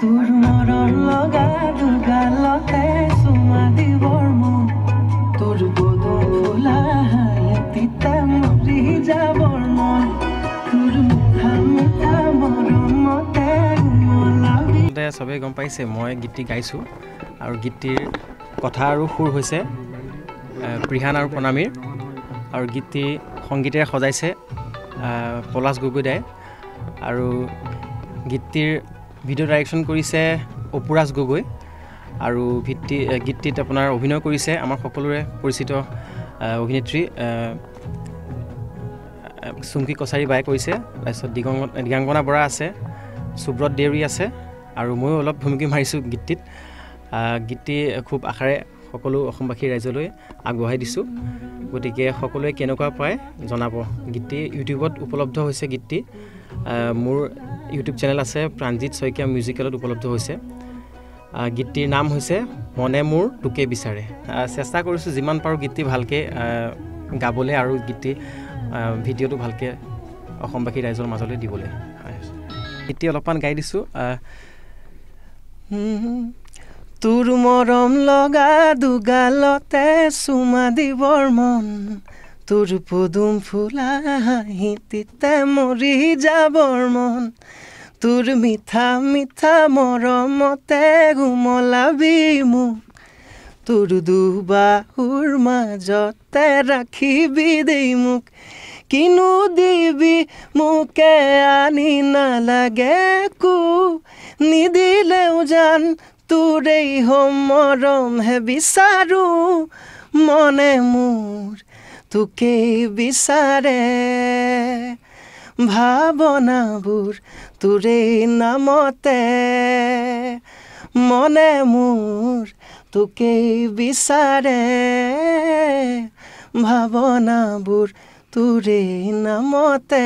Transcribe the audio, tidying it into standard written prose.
তোৰ মৰণ লগা দুগালতে সুমা দিবৰ মন তোৰ বদন ফুলা হায়াতিতে মৰি যাবৰ মন তোৰ মিঠা মিঠা মৰমতে মলাবি সবে গম পাইছে মই গীতটি গাইছোঁ আৰু গীতটিৰ কথা আৰু সুৰ হৈছে প্ৰিহান আৰু প্ৰণামীৰ আৰু গীতটি সংগীতেৰে সজাইছে পলাশ গগৈদাই আৰু গীতটিৰ ভিডিঅ' ডাইৰেকশ্যন কৰিছে অপুৰাজ গগৈ আৰু গীতটিত আপোনাৰ অভিনয় কৰিছে আমাৰ সকলোৰে পৰিচিত অভিনেত্ৰী চুমকি কছাৰী বাই কৰিছে তাৰপিছত দিগাংগনা বৰা আছে সুব্ৰত দেউৰী আছে আৰু ময়ো অলপ ভূমিকা মাৰিছোঁ গীতটি খুব আশাৰে সকলো অসমবাসী ৰাইজলৈ আগবঢ়াই দিছোঁ গতিকে সকলোৱে কেনেকুৱা পায় জনাব গীতটি ইউটিউবত উপলব্ধ হৈছে গীতটি মোৰ ইউটিউব চেনেল আছে প্ৰাণজিৎ শইকীয়া মিউজিকেলত উপলব্ধ হৈছে গীতটিৰ নাম হৈছে মনে মোৰ তোকে বিচাৰে চেষ্টা কৰিছোঁ যিমান পাৰোঁ গীতটি ভালকৈ গাবলৈ আৰু গীতটি ভিডিঅ'টো ভালকৈ অসমবাসী ৰাইজৰ মাজলৈ দিবলৈ গীতটি অলপমান গাই দিছোঁ তোৰ মৰম লগা দুগালতে চুমা দিবৰ মন তোৰ পদুম ফুলা হাঁহিতে মৰি যাবৰ মন তোৰ মিঠা মিঠা মৰমতে গুমলাবি মোক তোৰ দুবাহুৰ মাজতে ৰাখিবি দেই মোক কিনো দিবি মোকে আনি নালাগে কো নিদিলেও জান তোৰেই মৰমহে বিচাৰোঁ মনে মোৰ তোকেই বিচাৰে ভাৱনাবোৰ তোৰেই নামতে মনে মোৰ তোকেই বিচাৰে ভাৱনাবোৰ তোৰেই নামতে